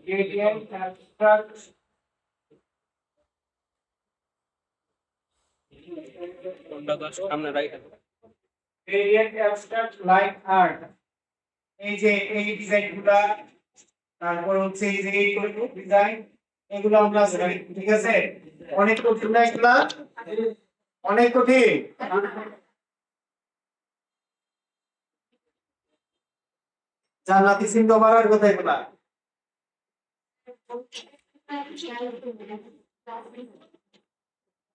Gradient abstract gradient abstract line art এই যে এই ডিজাইনগুলো তারপর হচ্ছে এই যে এই ডিজাইন এগুলো আমরা ঠিক আছে অনেক কঠিন না এগুলা অনেক কঠিন জান্নাতি সিন্ধু বাড়ার কথা এগুলা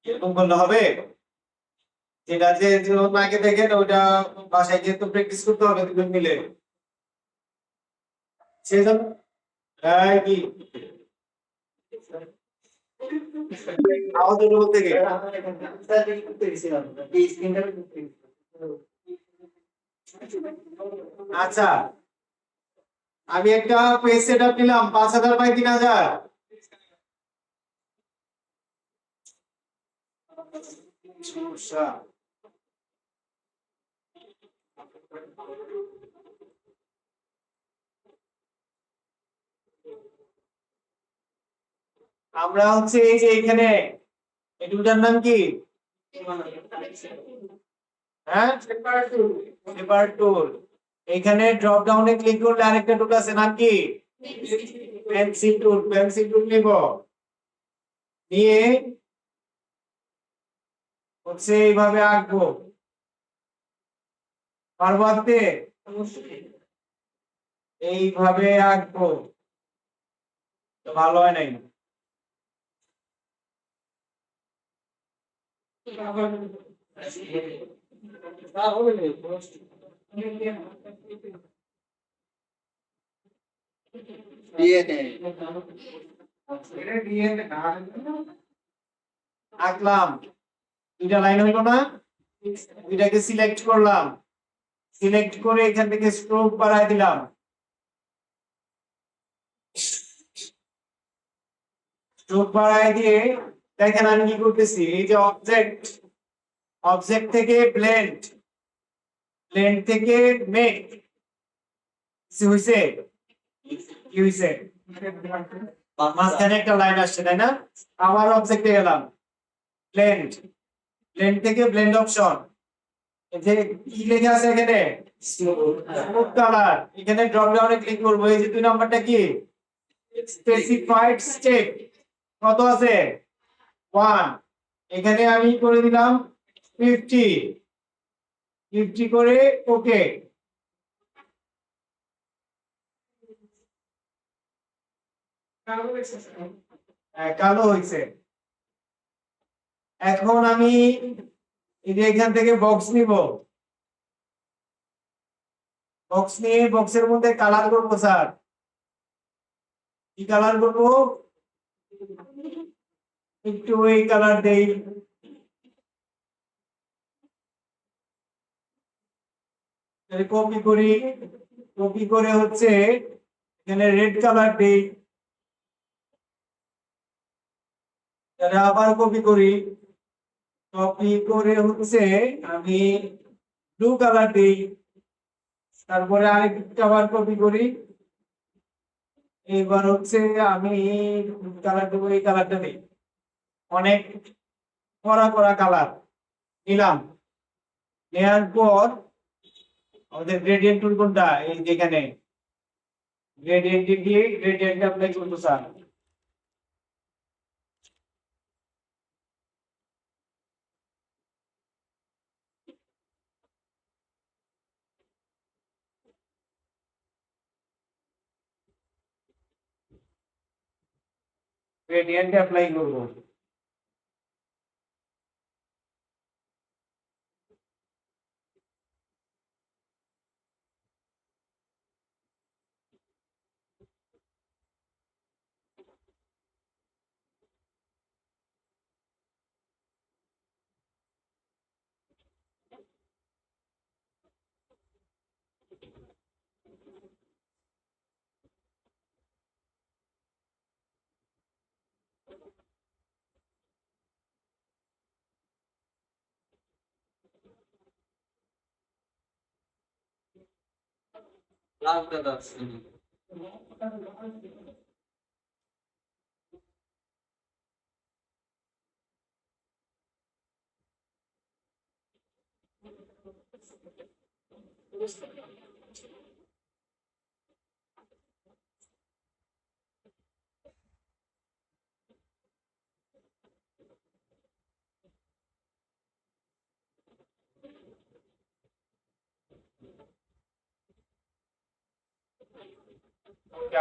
এরকম করলে হবে যেটা যে নাকে দেখেন ওটা বাসায় গিয়ে তো প্র্যাকটিস করতে হবে দুজন মিলে সেজন্য কি আমাদের বলতে গিয়ে আচ্ছা আমি একটা পেজ সেটআপ নিলাম 5000 বাই 3000 সমস্যা আমরা হচ্ছে এই যে এখানে এই দুটার নাম কি হ্যাঁ পেপার টুল এখানে ড্রপ ডাউনে ক্লিক করলে আরেকটা টুল আছে নাম কি পেন্সিল টুল নিব নিয়ে হচ্ছে এইভাবে আঁকবো পারবো আঁকতে এইভাবে আঁকবো তো ভালো হয় নাই আঁকলাম দুইটা লাইন হইলো না দুইটাকে সিলেক্ট করলাম সিলেক্ট করে এখান থেকে স্ট্রোক বাড়ায় দিলাম স্ট্রোক বাড়ায় দিয়ে দেখেন আমি কি করতেছি এই যে অবজেক্ট থেকে ব্লেন্ড থেকে মেক কি হইছে কি হইছে মাঝখানে একটা লাইন আসছে তাই না আবার অবজেক্টে গেলাম ব্লেন্ড থেকে ব্লেন্ড অপশন এই যে কি লেখা আছে এখানে স্মুথ কালার এখানে ড্রপ ডাউনে ক্লিক করব এই যে দুই নাম্বারটা কি স্পেসিফাইড স্টেপ কত আছে 1 এখানে আমি করে দিলাম 50 করে ওকে কালো হয়েছে এখন আমি এই যে এখান থেকে বক্স নিব বক্স নিয়ে বক্সের মধ্যে কালার করব স্যার কি কালার করব একটু এই কালার দেই কপি করে হচ্ছে এখানে রেড কালার দেই তাহলে আবার কপি করে হচ্ছে আমি ব্লু কালার দেই তারপরে আরেকটা আবার কপি করি এবার হচ্ছে আমি কালার দেবো এই কালারটা দিই অনেক কড়া কালার নিলাম নেওয়ার পর আমাদের গ্রেডিয়েন্ট টুল কোনটা এই যেখানে গ্রেডিয়েন্ট দিয়ে গ্রেডিয়েন্ট অ্যাপ্লাই করতে স্যার গ্রেডিয়েন্ট অ্যাপ্লাই করব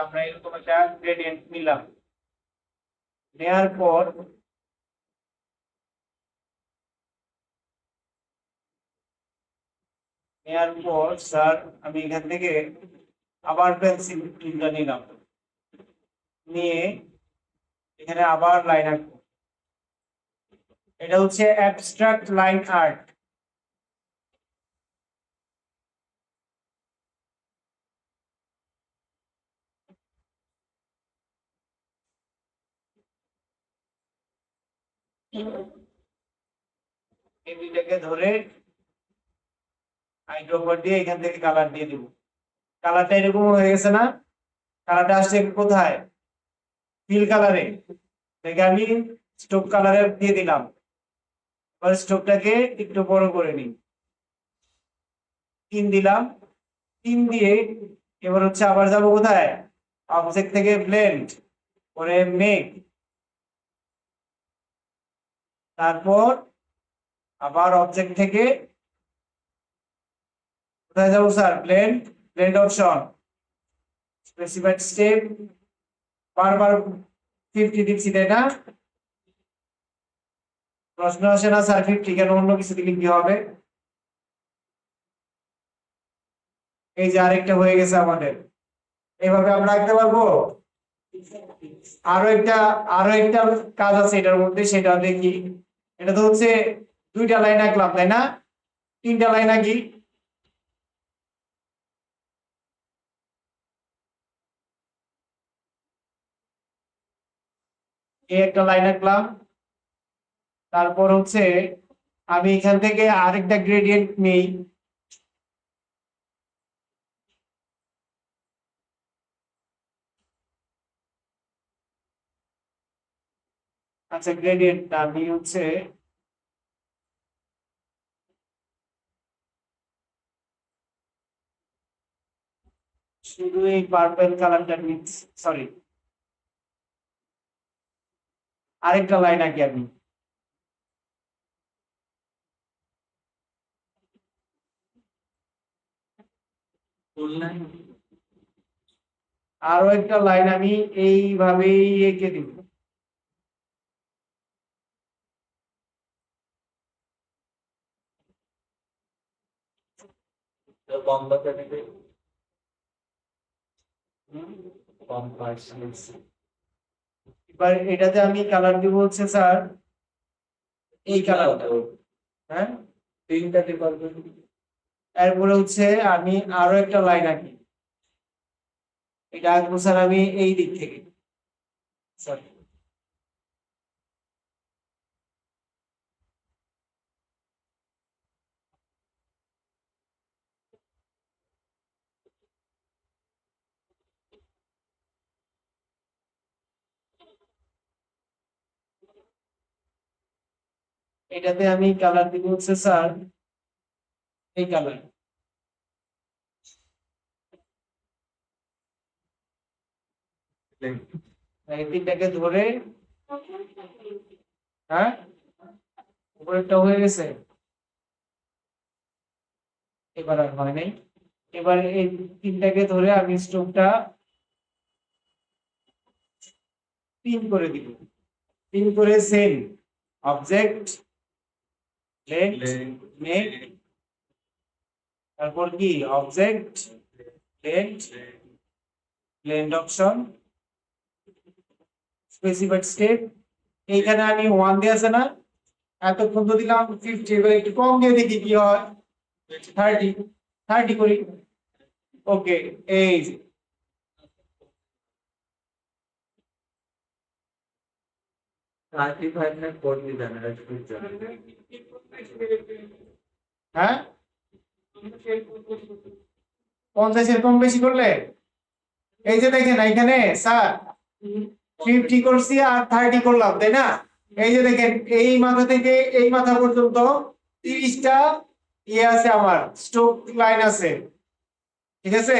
আমরা এরকম একটা গ্রেডিয়েন্ট নিলাম, নেওয়ার পর স্যার আমি এখান থেকে আবার পেন্সিল টুলটা নিলাম, নিয়ে এখানে আবার লাইন আঁকবো। এটা হচ্ছে অ্যাবস্ট্রাক্ট লাইন আর্ট। এই দুইটাকে ধরে আইড্রপার দিয়ে এখান থেকে কালার দিয়ে দিব। কালারটা এরকম হয়ে গেছে না? কালারটা আসছে কোথায়? ফিল কালারে। দেখে আমি স্টোক কালারে দিয়ে দিলাম। এবার স্টোকটাকে একটু বড় করে নিই, 3 দিলাম। 3 দিয়ে এবার হচ্ছে আবার যাব কোথায়? অবজেক্ট থেকে ব্লেন্ড করে মেক, তারপর আবার অবজেক্ট থেকে কোথায় যাবো sir? Blend option, specified step, বারবার 50 দিচ্ছি তাই না? প্রশ্ন আসে না স্যার 50 কেন, অন্য কিছু দিলে কি হবে? এই যে আরেকটা হয়ে গেছে আমাদের। এইভাবে আমরা আঁকতে পারবো। আরো একটা কাজ আছে এটার মধ্যে, সেটা দেখি। এটা তো হচ্ছে 2টা লাইন আঁকলাম তাই না? 3টা লাইন আঁকি। এই একটা লাইন আঁকলাম, তারপর হচ্ছে আমি এখান থেকে আরেকটা গ্রেডিয়েন্ট নেই। আচ্ছা, গ্রেডিয়েন্টটা আমি হচ্ছে শুধু এই পার্পল কালারটা নিচ্ছি, সরি আরেকটা লাইন আঁকি আমি। আরো একটা লাইন আমি এইভাবেই এঁকে দিব। এবার এটাতে আমি কালার দিব হচ্ছে স্যার এই কালারটা। হ্যাঁ, 3টাতে পারবেন। এরপরে হচ্ছে আমি আরো একটা লাইন আঁকি। এটা আঁকবো স্যার আমি এই দিক থেকে, সরি এটাতে আমি কালার দিব হচ্ছে স্যার এই কালার। এই 3টাকে ধরে, হ্যাঁ উপরেরটা হয়ে গেছে, এবার আর হয় নাই। এবার এই 3টাকে ধরে আমি স্ট্রোকটা পিন করে দিব। পিন করে সেম অবজেক্ট মেক, তারপর কি object blend option, specified step. এইখানে আমি 1 দিয়ে আছে না, এতক্ষণ তো দিলাম 50, এবার একটু কম দিয়ে দেখি কি হয়। 30 করি। ওকে, এই যে হ্যাঁ 50-এর কম বেশি করলে এই যে দেখেন এখানে স্যার 50 করছি আর 30 করলাম, তাই না? এই যে দেখেন এই মাথা থেকে এই মাথা পর্যন্ত 30টা ইয়ে আছে, আমার স্ট্রোক লাইন আছে, ঠিক আছে?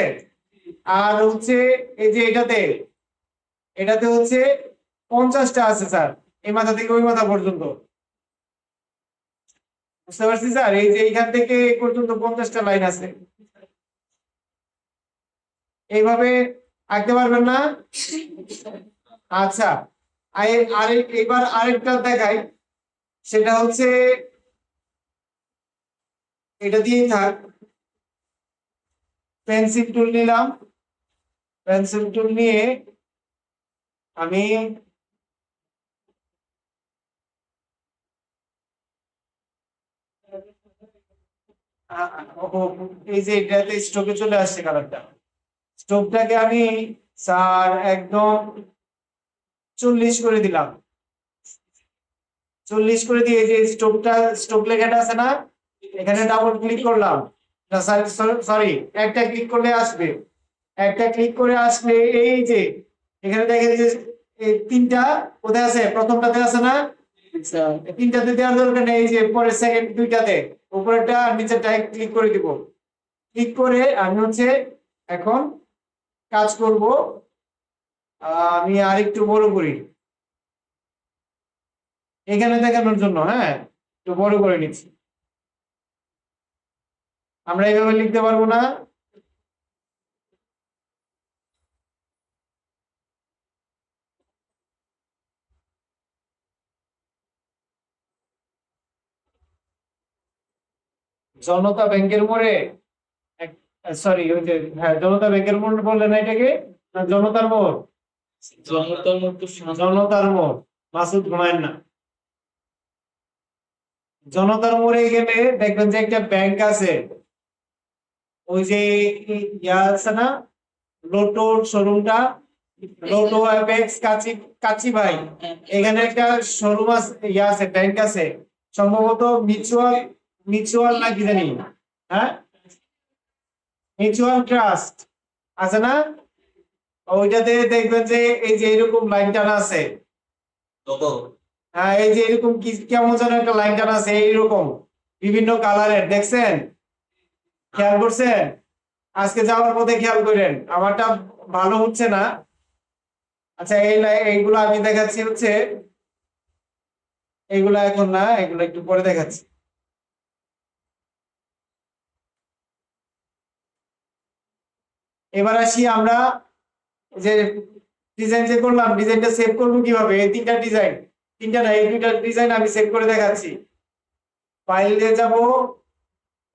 আর হচ্ছে এই যে এটাতে এটাতে হচ্ছে 50টা আছে স্যার, এই মাথা থেকে ওই মাথা পর্যন্ত। বুঝতে পারছি স্যার, এই যে এইখান থেকে এই পর্যন্ত 50টা লাইন আছে। এইভাবে আঁকতে পারবেন না? আচ্ছা, এবার আরেকটা দেখাই, সেটা হচ্ছে এটা দিয়েই থাক। পেন্সিল টুল নিলাম, পেন্সিল টুল নিয়ে আমি এই যে এটাতে স্ট্রোকে চলে আসছে কালারটা, স্ট্রোকটাকে আমি স্যার একদম 40 করে দিলাম। 40 করে দিয়ে যে স্ট্রোক লেখাটা আছে না, এখানে ডাবল ক্লিক করলাম, না সরি, একটা ক্লিক করলে আসবে, একটা ক্লিক করে আসলে এই যে এখানে দেখেন যে এই তিনটা কোথায় আছে, প্রথমটাতে আছে না? এই তিনটাতে দেওয়ার দরকার নেই, এই যে পরের সেকেন্ড দুইটাতে উপরেরটা আর নিচেরটা ক্লিক করে দিব। ক্লিক করে আমি হচ্ছে এখন কাজ করব, আমি আরেকটু বড় করি এখানে দেখানোর জন্য, হ্যাঁ একটু বড় করে নিচ্ছি। আমরা এইভাবে লিখতে পারবো না, জনতা ব্যাংকের মোড়ে, সরি ওই যে, হ্যাঁ জনতা ব্যাংকের মোড় বললেন না এটাকে, না জনতার মোড়? জনতার মোড় তো জনতার মোড়, মাসুদ ঘুমায় না। জনতার মোড়ে গেলে দেখবেন যে একটা ব্যাংক আছে, ওই যে ইয়া আছে না, লোটোর শোরুমটা, লোটো অ্যাপেক্স কাচি, কাচি ভাই, এখানে একটা শোরুম আছে, ইয়া আছে, ব্যাংক আছে, সম্ভবত মিউচুয়াল, মিউচুয়াল না কি জানি, হ্যাঁ মিউচুয়াল ট্রাস্ট আছে না, ওইটাতে দেখবেন যে এই যে এরকম লাইন টানা আছে, হ্যাঁ এই যে এরকম কি কেমন যেন একটা লাইন টানা আছে এইরকম, বিভিন্ন কালারের, দেখছেন? খেয়াল করছেন? আজকে যাওয়ার পথে খেয়াল করেন, আমারটা ভালো হচ্ছে না। আচ্ছা এইগুলো আমি দেখাচ্ছি হচ্ছে, এইগুলা এখন না, এগুলো একটু পরে দেখাচ্ছি। এবার আসি আমরা যে ডিজাইন যে করলাম, ডিজাইনটা সেভ করবো কিভাবে? এই তিনটা ডিজাইন, তিনটা না এই দুইটা ডিজাইন আমি সেভ করে দেখাচ্ছি। ফাইলে যাব,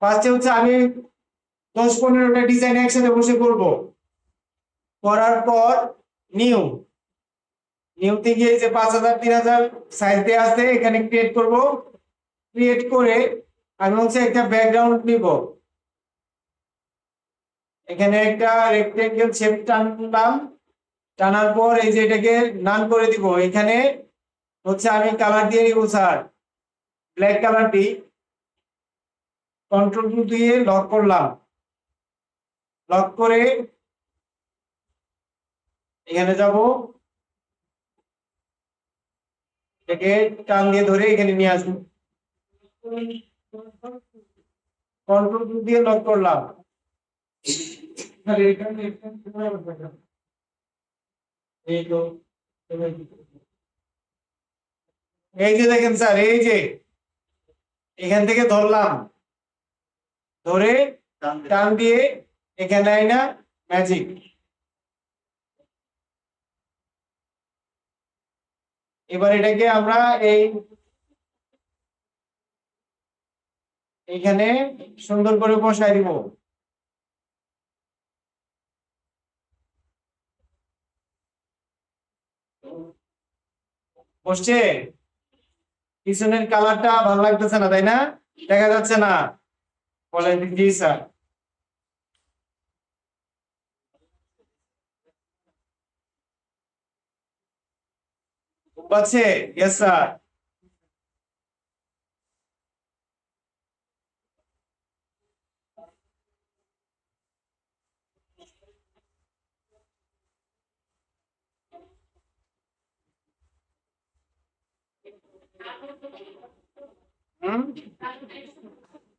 ফার্স্টে হচ্ছে আমি 10-15টা ডিজাইন একসাথে বসে করব, করার পর নিউ, নিউতে গিয়ে যে 5000 3000 সাইজ দেয়া আছে এখানে ক্রিয়েট করব, ক্রিয়েট করে আমি হচ্ছে একটা ব্যাকগ্রাউন্ড নিব, এখানে একটা রেক্টেঙ্গেল শেপ টানলাম, টানার পর এই যে এটাকে নান করে দিব, এখানে হচ্ছে আমি কালার দিয়ে নিব স্যার, ব্ল্যাক কালারটি কন্ট্রোল দিয়ে লক করলাম, লক করে এখানে যাব, এটাকে টান দিয়ে ধরে এখানে নিয়ে আসবো, কন্ট্রোল দিয়ে লক করলাম। এই যে দেখেন স্যার, এই যে এখান থেকে ধরলাম, ধরে টান দিয়ে এখানে আইনা ম্যাজিক, এবার এটাকে আমরা এই এইখানে সুন্দর করে বসাই দিব। বসছে? পিছনের কালারটা ভালো লাগতেছে না তাই না? দেখা যাচ্ছে না? বলেন জি স্যার। পাচ্ছে? Yes sir.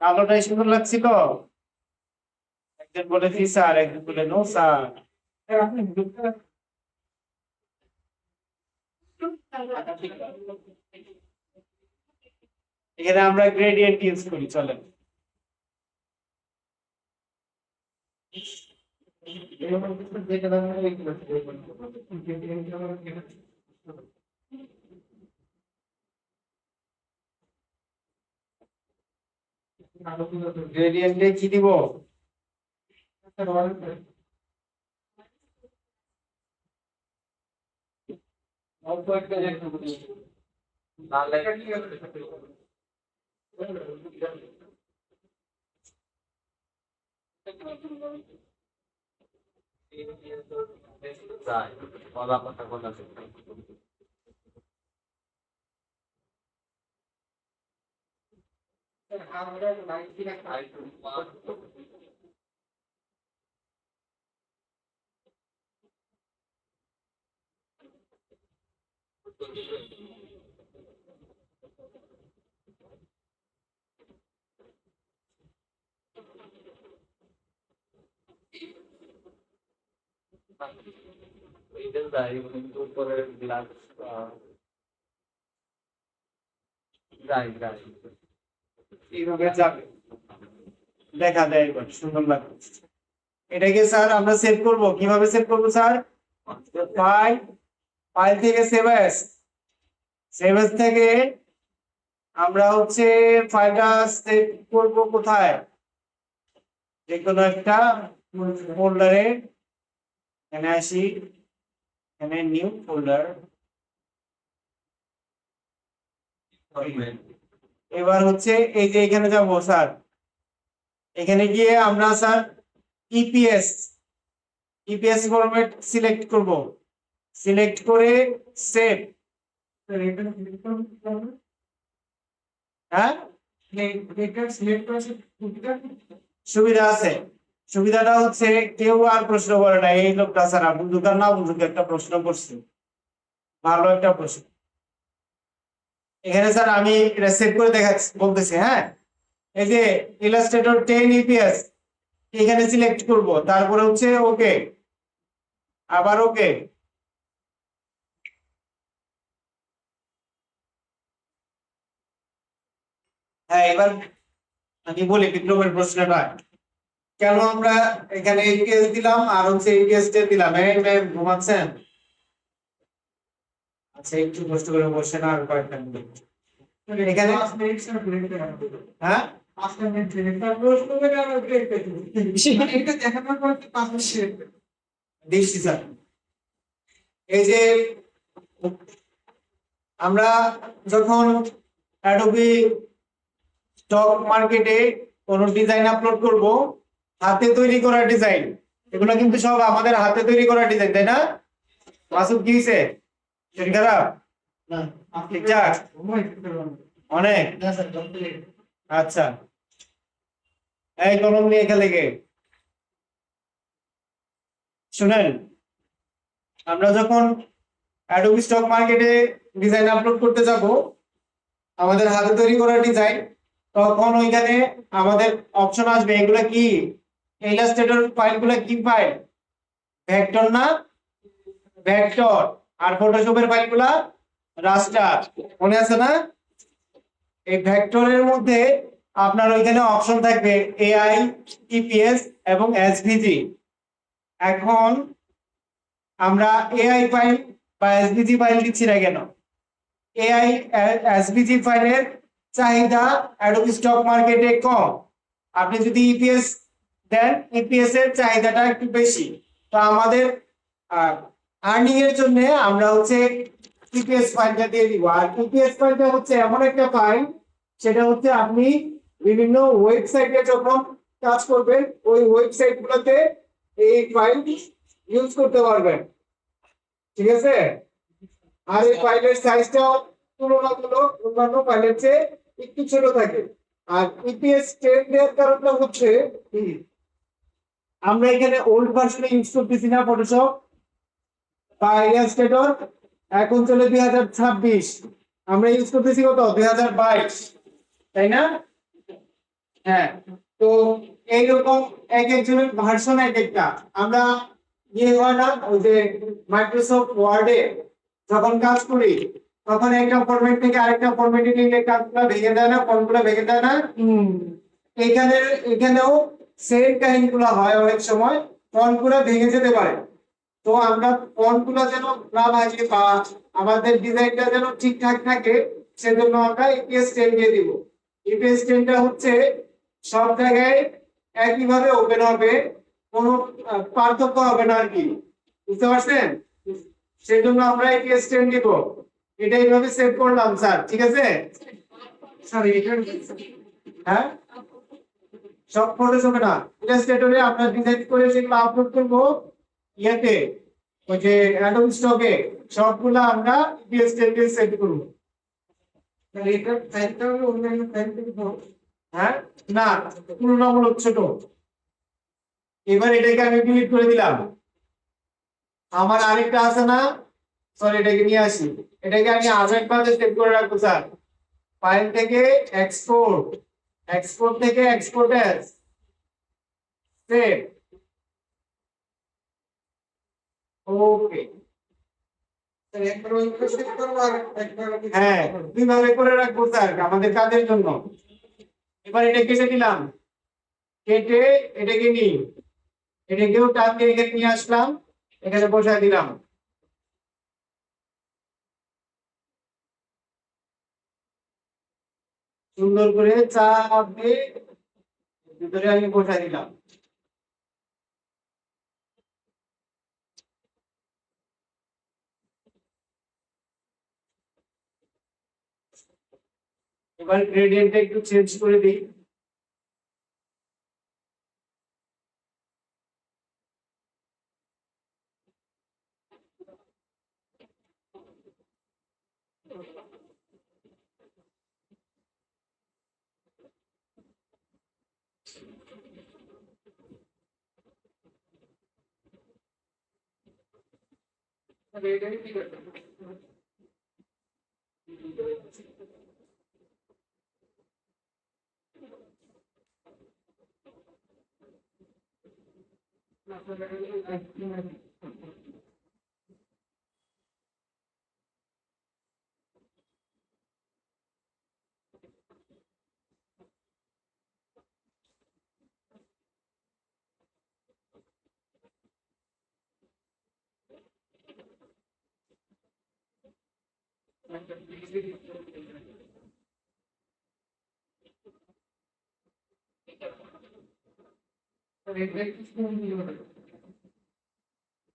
কালোটাই সুন্দর লাগছিল, একজন বলে জি স্যার, একজন বলে নো স্যার। এখানে আমরা গ্রেডিয়েন্ট ইউজ করি, চলেন। গ্রেডিয়েন্টে কি দিব? এইভাবে যাবে, দেখা দেয়, এবার সুন্দর লাগবে। এটাকে স্যার আমরা সেভ করব, কিভাবে সেভ করব স্যার? ফাইল, ফাইল থেকে সেভ অ্যাজ, সেভ অ্যাজ থেকে আমরা হচ্ছে ফাইলটা সেভ করব কোথায়? যে কোনো একটা ফোল্ডারে, এখানে আসি, এখানে নিউ ফোল্ডার। এবার হচ্ছে এই যে এখানে যাব স্যার, এখানে গিয়ে আমরা sir EPS, EPS format select করব, সিলেক্ট করে সেভ। হ্যাঁ, সুবিধা আছে, সুবিধাটা হচ্ছে কেউ আর প্রশ্ন করে না, এই লোকটা স্যার বুঝুক আর না বুঝুক একটা প্রশ্ন করছে, ভালো একটা প্রশ্ন। এখানে স্যার আমি এটা সেভ করে দেখাচ্ছি, বলতেছি। হ্যাঁ, এই যে ইলাস্ট্রেটর 10 ইপিএস এখানে সিলেক্ট করব, তারপরে হচ্ছে ওকে, আবার ওকে। হ্যাঁ, এবার আমি বলি বিপ্লবের প্রশ্নটা, কেন আমরা এখানে ইপিএস দিলাম আর হচ্ছে ইপিএস দিলাম? এই ম্যাম ঘুমাচ্ছেন? আচ্ছা, একটু কষ্ট করে বসেন আর কয়েকটা মিনিট এখানে। হ্যাঁ, দিচ্ছি স্যার। এই যে আমরা যখন অ্যাডোবি স্টক মার্কেটে কোনো ডিজাইন আপলোড করব, হাতে তৈরি করা ডিজাইন, এগুলো কিন্তু সব আমাদের হাতে তৈরি করা ডিজাইন, তাই না? মাসুদ কি হয়েছে? শরীর খারাপ? ঠিকঠাক অনেক? আচ্ছা, এই কলম নিয়ে এখানে লেগে শুনেন, আমরা যখন অ্যাডোবি স্টক মার্কেটে ডিজাইন আপলোড করতে যাব, আমাদের হাতে তৈরি করা ডিজাইন, তখন ওইখানে আমাদের অপশন আসবে, এগুলা কি ইলাস্ট্রেটর ফাইলগুলো কি ফাইল? ভেক্টর না? ভেক্টর। আর ফটোশপের ফাইলগুলা রাস্টার, মনে আছে না? এই ভেক্টরের মধ্যে আপনার ওইখানে অপশন থাকবে এআই, ইপিএস এবং এসভিজি। এখন আমরা এআই ফাইল বা এসভিজি ফাইল দিচ্ছি না কেন? এআই এসভিজি ফাইলের চাহিদা অ্যাডোবি স্টক মার্কেটে কম, আপনি যদি ইপিএস দেন ইপিএস এর চাহিদাটা একটু বেশি। তো আমাদের আর্নিং এর জন্য আমরা হচ্ছে ইপিএস ফাইলটা দিয়ে দিব। আর ইপিএস ফাইলটা হচ্ছে এমন একটা ফাইল, সেটা হচ্ছে আপনি বিভিন্ন ওয়েবসাইটে যখন কাজ করবেন, ওই ওয়েবসাইট গুলোতে এই ফাইল ইউজ করতে পারবেন, ঠিক আছে? আর এই ফাইলের সাইজটা তুলনামূলক অন্যান্য ফাইলের চেয়ে একটু ছোট থাকে। আর ইপিএস 10 দেওয়ার কারণটা হচ্ছে আমরা এখানে ওল্ড ভার্সনে ইউজ করতেছি না ফটোশপ বা ইলাস্ট্রেটর, এখন চলে 2026। আমরা ইউজ করতেছি কত 2022, তাই না? হ্যাঁ, তো এইরকম এক একজনের ভার্সন এক একটা। আমরা ইয়ে হয় না, ওই যে মাইক্রোসফট ওয়ার্ডে যখন কাজ করি তখন একটা ফরম্যাট থেকে আরেকটা ফরম্যাটে নিয়ে কাজগুলো ভেঙে দেয় না, ফর্মগুলো ভেঙে দেয় না। এখানে এখানেও সেম কাহিনীগুলো হয়, অনেক সময় ফন্টগুলো ভেঙে যেতে পারে। তো আমরা ফন্টগুলো যেন না ভাঙে বা আমাদের ডিজাইনটা যেন ঠিকঠাক থাকে, সেজন্য আমরা ইপিএস 10 দিয়ে দিব। ইপিএস 10টা হচ্ছে সব জায়গায় একইভাবে ওপেন হবে, কোনো পার্থক্য হবে না আর কি, বুঝতে পারছেন? সেজন্য আমরা ইপিএস 10 দিব। এটা এইভাবে সেভ করলাম স্যার, ঠিক আছে স্যার? এটা হ্যাঁ, সব ফটো হবে না, ইলাস্ট্রেটরে আমরা ডিজাইন করে যেগুলো আপলোড করব ইয়েতে, ওই যে অ্যাডোব স্টকে, সবগুলো আমরা ইপিএস 10 দিয়ে সেভ করব। তাহলে এটা ফাইলটা হলো অন্যান্য ফাইল থেকে বড়। হ্যাঁ, না, তুলনামূলক ছোট। এবার এটাকে আমি ডিলিট করে দিলাম। আমার আরেকটা আছে না, সরি এটাকে নিয়ে আসি। এটাকে আমি আরেকভাবে সেভ করে রাখবো স্যার। ফাইল থেকে এক্সপোর্ট, এক্সপোর্ট থেকে এক্সপোর্ট অ্যাজ সেভ। ওকে, হ্যাঁ, দুইভাবে করে রাখবো স্যার আমাদের কাজের জন্য। এবার এটা কেটে দিলাম, কেটে এটাকে নিই, এটাকেও টান দিয়ে এখানে নিয়ে আসলাম, এখানে বসায় দিলাম। সুন্দর করে চাপ দিয়ে ভিতরে আমি বসায় দিলাম। এবার গ্রেডিয়েন্টটা একটু চেঞ্জ করে দিই।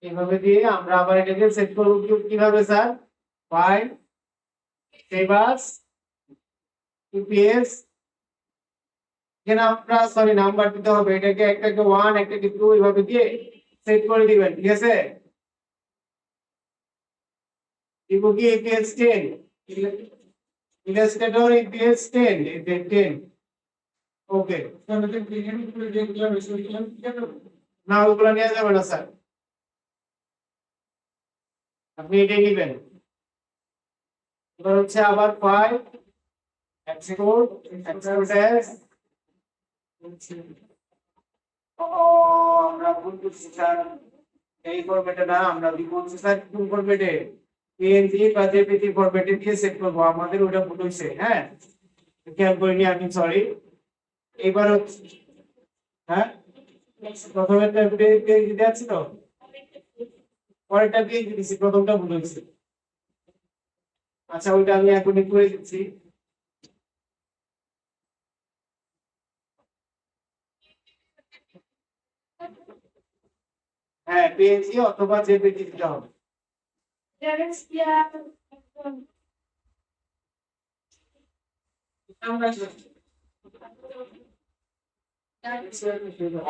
এইভাবে দিয়ে আমরা আবার এটাকে সেট করব কিভাবে স্যার? ফাইল, সেভ আস, ইপিএস। এখানে আমরা সরি নাম্বার দিতে হবে, এটাকে একটাকে 1 একটাকে 2 এইভাবে দিয়ে সেট করে দিবেন, ঠিক আছে? দিব কি ইপিএস 10, ইলাস্ট্রেটর ইপিএস 10, এই 10। ওকে, না ওগুলো নিয়ে যাবে না স্যার, আপনি এটাই নেবেন। এবার হচ্ছে আবার ফাইল, এক্সপোর্ট, এক্সপোর্ট অ্যাজ। ও, আমরা ভুল করছি স্যার, এই ফরম্যাটে না, আমরা কি বলছি স্যার কোন ফরম্যাটে? পিএনজি বা জেপিজি ফরম্যাটে দিয়ে সেভ করব, আমাদের ওটা ভুল হইছে। হ্যাঁ, খেয়াল করিনি আমি, সরি। এবার হচ্ছে হ্যাঁ, প্রথমে পিএনজি দেওয়া ছিল, পরেরটা পিএনজি দিছি, প্রথমটা ভুল হইছে। আচ্ছা, ওইটা আমি এখনই করে দিচ্ছি। হ্যাঁ, পিএনজি অথবা জেপিজি দিতে হবে।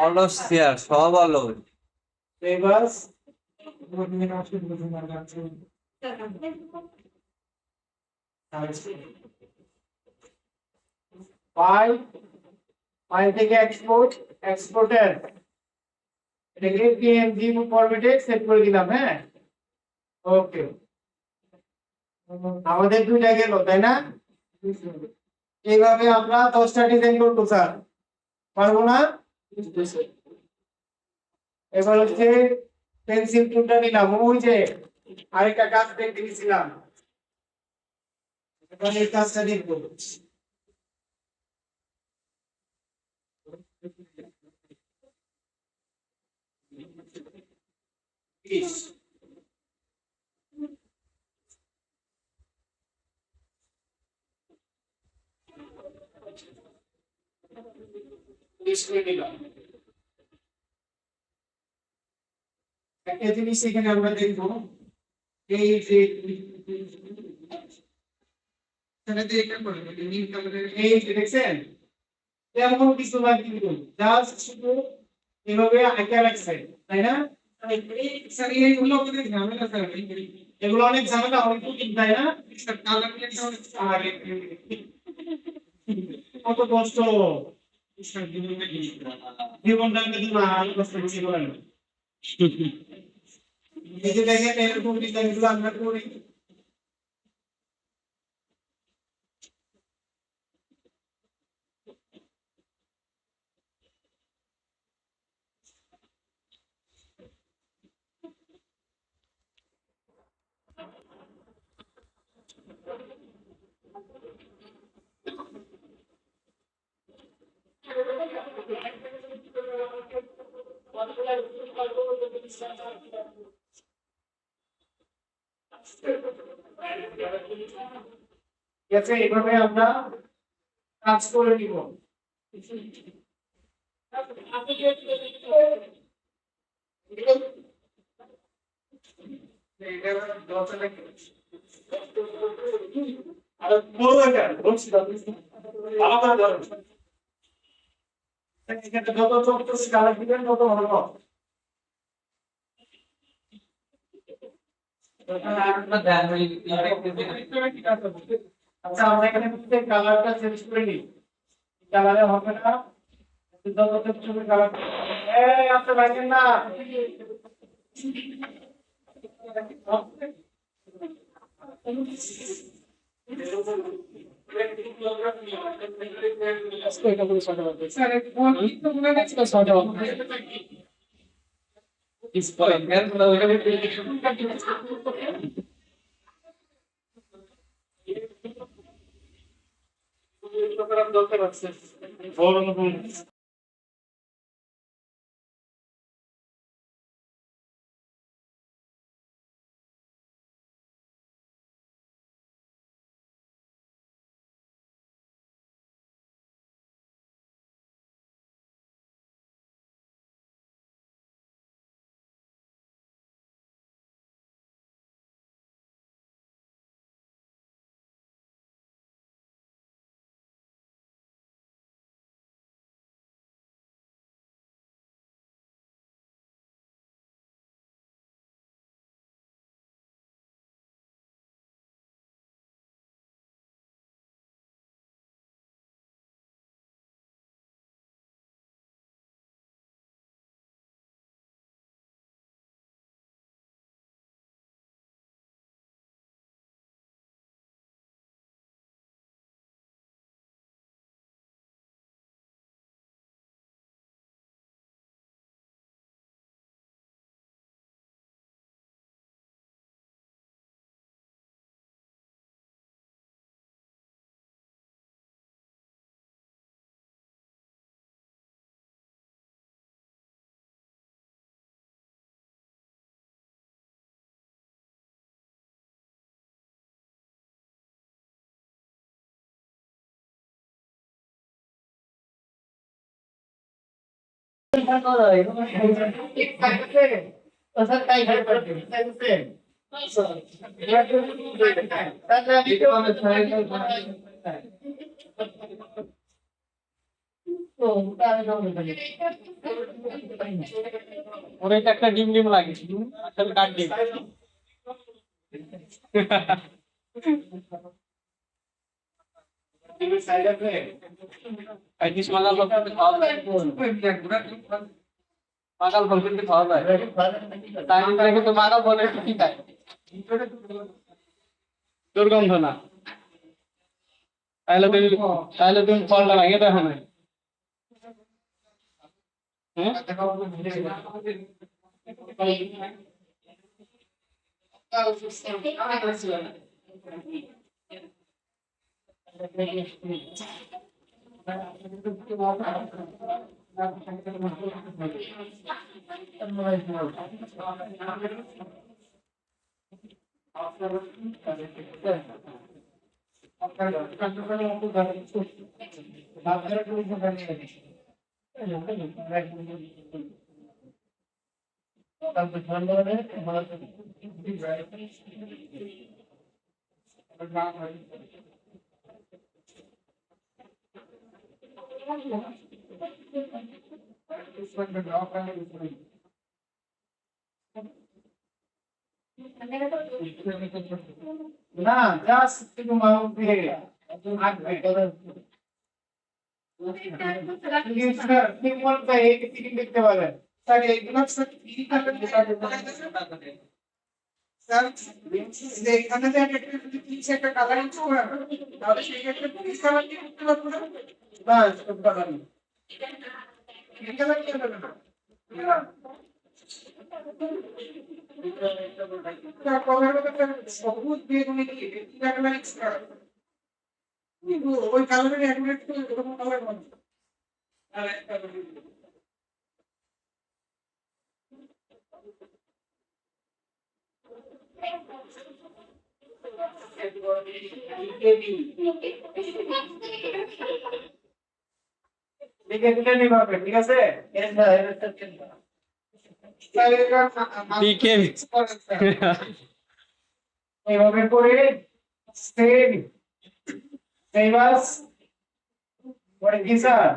অলস শেয়ার সব আলো ফেভাস, ফাইল, ফাইল থেকে এক্সপোর্ট, এক্সপোর্টার, এটাকে পিএনজি ফরম্যাটে সেভ করে দিলাম। হ্যাঁ, ওকে। আমাদের দুইটা গেল, তাই না? এইভাবে আমরা 10টা ডিজাইন করবো স্যার, পারবো না? এবার হচ্ছে পেন্সিল টুলটা নিলাম, ওই যে আরেকটা কাজ দেখতে গেছিলাম, এবার এই কাজটা দেখবো। ইস, ইস করে নিলাম। একটা জিনিস এখানে আমরা দেখবো, এই যে এই যে দেখছেন, তেমন কিছু না কিন্তু জাস্ট শুধু এভাবে আঁকা রাখছে, তাই না? স্যার এইগুলো অনেক ঝামেলা স্যার, এগুলো অনেক ঝামেলা, অনেক কঠিন, তাই না? স্যার কালার কত কষ্ট, জীবনটা কিন্তু না আরো কষ্ট বেশি করে না। এই যে দেখেন এরকম ডিজাইন গুলো আমরা করি, ঠিক আছে? এইভাবে আমরা কাজ করে নিব। আর বড় একটা বলছি ভালো করে ধরো, এখানে যত চলতেছে কালার দিবেন তত ভালো। আচ্ছা আমরা এখানে কালারটা চেঞ্জ করে নিই, কালারে হবে না, যত ছবি কালার এই আপনি লাগেন না। স্যার কোন তো মনে আছে সজা দরকার আছে বড় ওর একটা ডিম ডিম লাগে আসলে কাট ডিম সাইড আছে আইডিস মাগাল বলতে খাওয়া যায় মাগাল বলতে খাওয়া যায় তাই কিন্তু মাগাল বলে কি খায় দুর্গন্ধ না। তাহলে তুমি ফলটা ভেঙে দেখো না। হ্যাঁ? না জাস্ট একটু মাউন্ট দিয়ে আঁকবে ঠিক বলতে এই তিন দেখতে পাবেন স্যার এইগুলো স্যার কি কালার স্যার এখানে যে একটা কিছু একটা কালার ইউজ করা তাহলে সেই একটা কি কালার কি করতে পারবো না বাস সব কালার কি কালার কি হবে না স্যার কভার করতে সবুজ দিয়ে তুমি কি কালার ইউজ করা কিন্তু ওই কালারের অ্যাকুরেট তো এরকম কালার মানে আর একটা লিখে দিলে নিভাবে ঠিক আছে এইভাবে করে সেভ সেভ আস পরে কি স্যার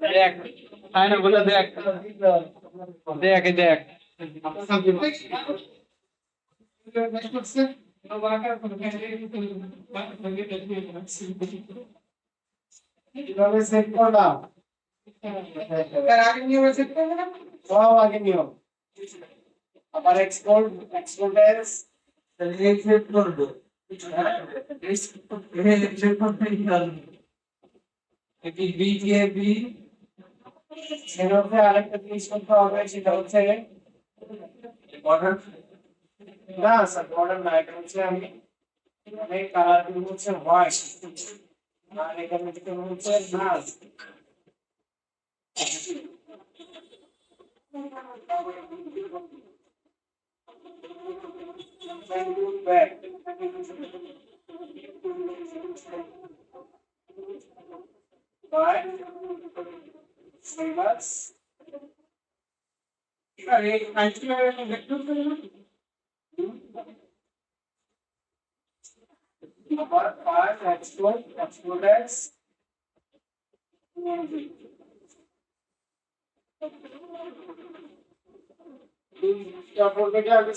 দেখ আয়না বলে দেখ দেখ দেখ কিভাবে সেট করলাম এর আগে নিয়ম সেট করবে না সব আগে নিয়ম আবার এক্সপোর্ট এক্সপোর্টার্স এই সেট করব এই সেট করতে গেল এটি বিজেপি সেভাবে আরেকটা জিনিস করতে হবে সেটা হচ্ছে বর্ডার না স্যার বর্ডার না এটা হচ্ছে আমি এই কালার গুলো হচ্ছে হোয়াইট আর এখানে যেটা হচ্ছে ব্লাড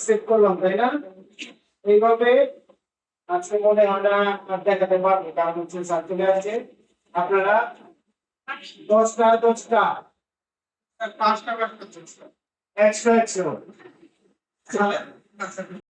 সেট করলাম তাই না এইভাবে আজকে মনে হয় না আর দেখাতে পারবো কারণ হচ্ছে স্যার চলে আসছে আপনারা 10টা 5টা 100 100